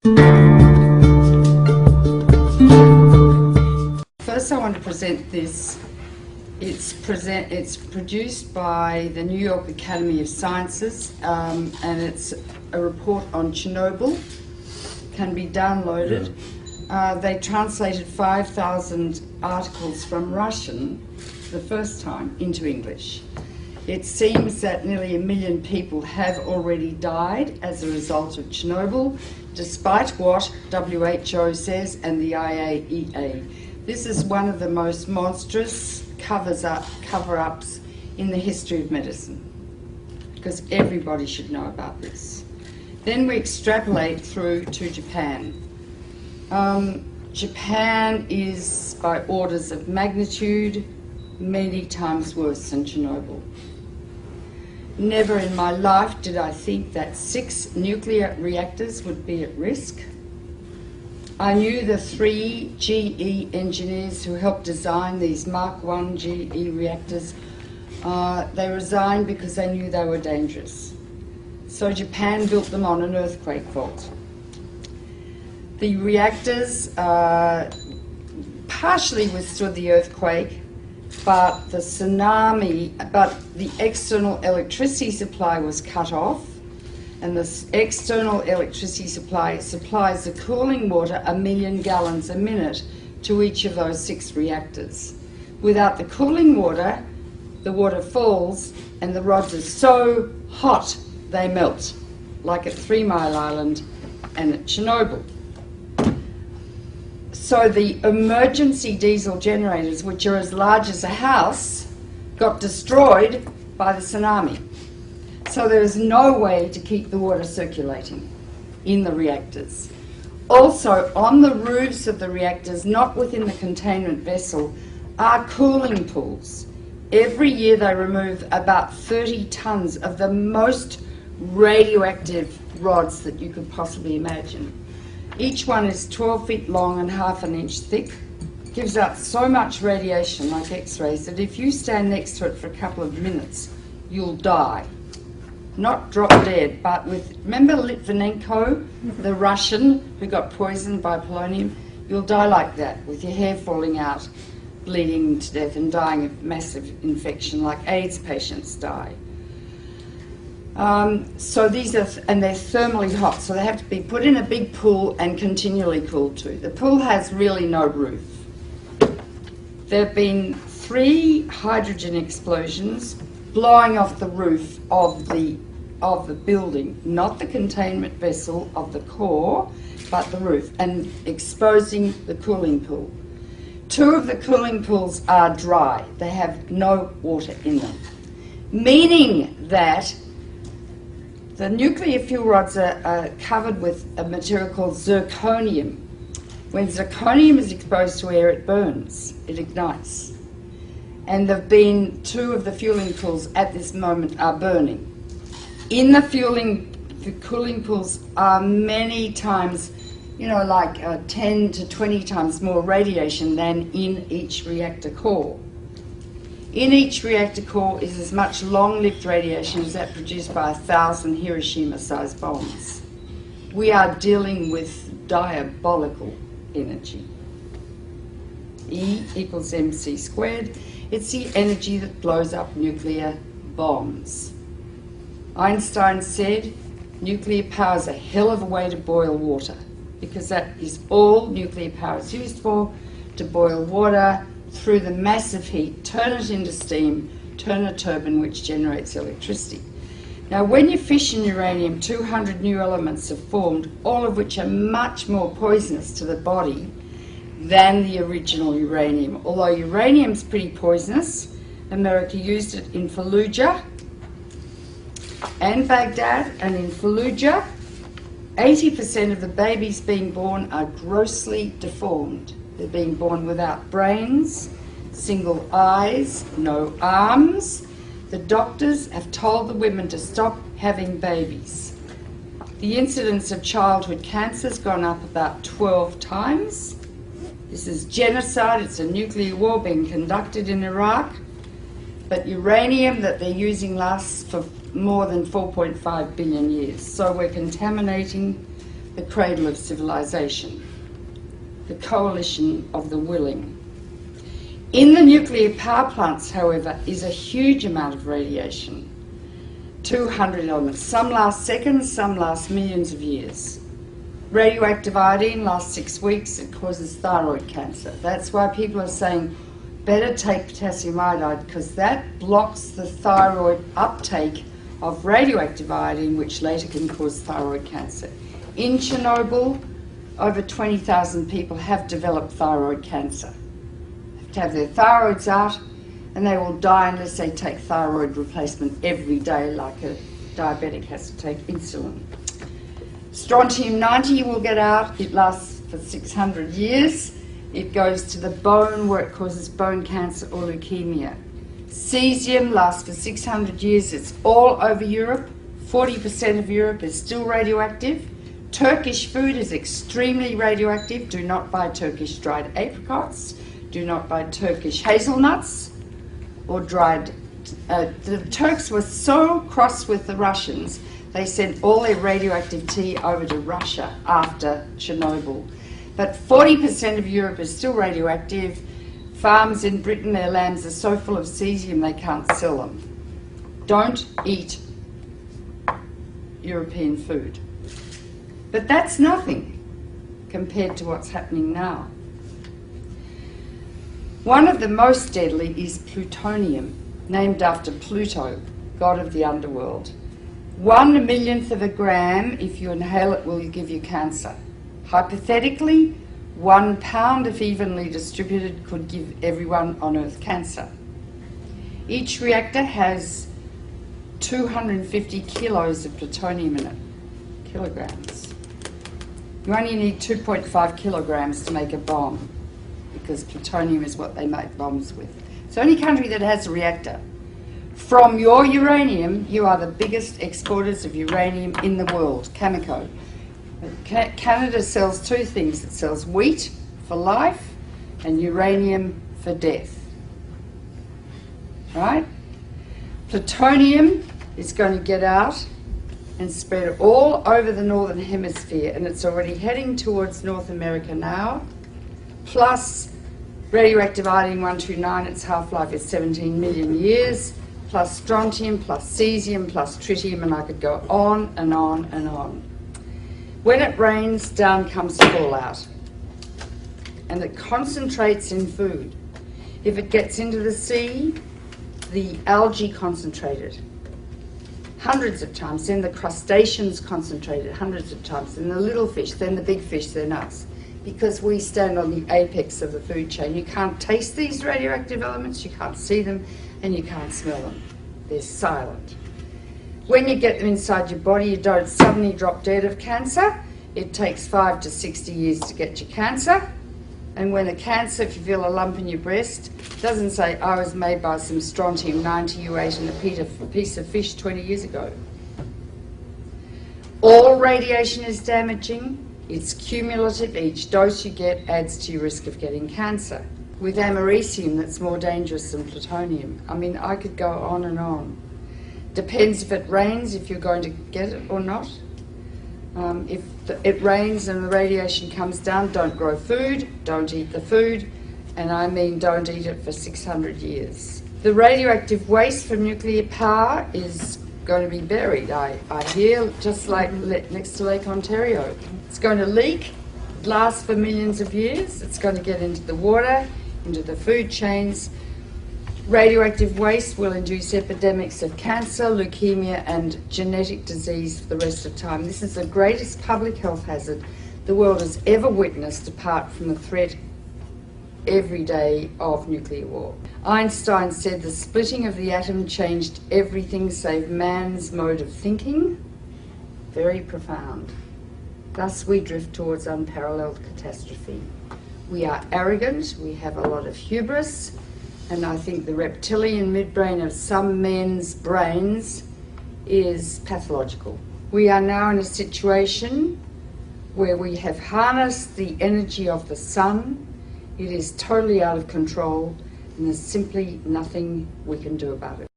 First I want to present this. It's produced by the New York Academy of Sciences, and it's a report on Chernobyl. Can be downloaded. They translated 5,000 articles from Russian for the first time into English. It seems that nearly 1 million people have already died as a result of Chernobyl, despite what WHO says and the IAEA. This is one of the most monstrous cover-ups in the history of medicine, because everybody should know about this. Then we extrapolate through to Japan. Japan is, by orders of magnitude, many times worse than Chernobyl. Never in my life did I think that 6 nuclear reactors would be at risk. I knew the 3 GE engineers who helped design these Mark I GE reactors. They resigned because they knew they were dangerous. So Japan built them on an earthquake fault. The reactors partially withstood the earthquake, but the external electricity supply was cut off, and the external electricity supply supplies the cooling water 1 million gallons a minute to each of those 6 reactors. Without the cooling water, the water falls and the rods are so hot they melt, like at 3 Mile Island and at Chernobyl. So the emergency diesel generators, which are as large as a house, got destroyed by the tsunami. So there is no way to keep the water circulating in the reactors. Also, on the roofs of the reactors, not within the containment vessel, are cooling pools. Every year they remove about 30 tons of the most radioactive rods that you could possibly imagine. Each one is 12 feet long and half an inch thick. Gives out so much radiation, like X-rays, that if you stand next to it for a couple of minutes, you'll die. Not drop dead, but with, remember Litvinenko, the Russian who got poisoned by polonium? You'll die like that, with your hair falling out, bleeding to death and dying of massive infection, like AIDS patients die. So these are, and they're thermally hot, so they have to be put in a big pool and continually cooled too. The pool has really no roof. There have been 3 hydrogen explosions blowing off the roof of the building, not the containment vessel of the core, but the roof, and exposing the cooling pool. 2 of the cooling pools are dry. They have no water in them, meaning that the nuclear fuel rods are covered with a material called zirconium. When zirconium is exposed to air, it burns, it ignites. And there have been 2 of the fueling pools at this moment are burning. In the cooling pools are many times, like 10 to 20 times more radiation than in each reactor core. In each reactor core is as much long-lived radiation as that produced by 1,000 Hiroshima-sized bombs. We are dealing with diabolical energy. E equals mc squared. It's the energy that blows up nuclear bombs. Einstein said nuclear power is a hell of a way to boil water, because that is all nuclear power is used for, to boil water through the massive heat, turn it into steam, turn a turbine which generates electricity. Now when you fission uranium, 200 new elements are formed, all of which are much more poisonous to the body than the original uranium. Although uranium's pretty poisonous, America used it in Fallujah and Baghdad, and in Fallujah 80% of the babies being born are grossly deformed. They're being born without brains, single eyes, no arms. The doctors have told the women to stop having babies. The incidence of childhood cancer has gone up about 12 times. This is genocide. It's a nuclear war being conducted in Iraq. But uranium that they're using lasts for more than 4.5 billion years. So we're contaminating the cradle of civilization, the coalition of the willing. In the nuclear power plants, however, is a huge amount of radiation. 200 elements. Some last seconds, some last millions of years. Radioactive iodine lasts 6 weeks. It causes thyroid cancer. That's why people are saying better take potassium iodide, because that blocks the thyroid uptake of radioactive iodine, which later can cause thyroid cancer. In Chernobyl, over 20,000 people have developed thyroid cancer. They have to have their thyroids out, and they will die unless they take thyroid replacement every day, like a diabetic has to take insulin. Strontium-90 will get out. It lasts for 600 years. It goes to the bone, where it causes bone cancer or leukemia. Cesium lasts for 600 years. It's all over Europe. 40% of Europe is still radioactive. Turkish food is extremely radioactive. Do not buy Turkish dried apricots. Do not buy Turkish hazelnuts or dried... the Turks were so cross with the Russians, they sent all their radioactive tea over to Russia after Chernobyl. But 40% of Europe is still radioactive. Farms in Britain, their lambs are so full of cesium they can't sell them. Don't eat European food. But that's nothing compared to what's happening now. One of the most deadly is plutonium, named after Pluto, god of the underworld. 1/1,000,000th of a gram, if you inhale it, will give you cancer. Hypothetically, 1 pound, if evenly distributed, could give everyone on Earth cancer. Each reactor has 250 kilos of plutonium in it, kilograms. You only need 2.5 kilograms to make a bomb, because plutonium is what they make bombs with. It's the only country that has a reactor. From your uranium, you are the biggest exporters of uranium in the world, Cameco. Canada sells two things. It sells wheat for life and uranium for death. Right? Plutonium is going to get out and spread all over the northern hemisphere, and it's already heading towards North America now. Plus radioactive iodine-129, its half-life is 17 million years, plus strontium, plus cesium, plus tritium, and I could go on and on and on. When it rains, down comes fallout, and it concentrates in food. If it gets into the sea, the algae concentrated hundreds of times, then the crustaceans concentrated hundreds of times, then the little fish, then the big fish, then us. Because we stand on the apex of the food chain. You can't taste these radioactive elements, you can't see them, and you can't smell them. They're silent. When you get them inside your body, you don't suddenly drop dead of cancer. It takes 5 to 60 years to get your cancer. And when a cancer, if you feel a lump in your breast, doesn't say, I was made by some strontium-90 you ate in a piece of fish 20 years ago. All radiation is damaging. It's cumulative. Each dose you get adds to your risk of getting cancer. With americium, that's more dangerous than plutonium. I mean, I could go on and on. Depends if it rains, if you're going to get it or not. If it rains and the radiation comes down, don't grow food, don't eat the food, and I mean don't eat it for 600 years. The radioactive waste from nuclear power is going to be buried, I hear, just like next to Lake Ontario. It's going to leak, last for millions of years, it's going to get into the water, into the food chains. Radioactive waste will induce epidemics of cancer, leukemia, and genetic disease for the rest of time. This is the greatest public health hazard the world has ever witnessed, apart from the threat every day of nuclear war. Einstein said the splitting of the atom changed everything save man's mode of thinking. Very profound. Thus we drift towards unparalleled catastrophe. We are arrogant, we have a lot of hubris, and I think the reptilian midbrain of some men's brains is pathological. We are now in a situation where we have harnessed the energy of the sun. It is totally out of control, and there's simply nothing we can do about it.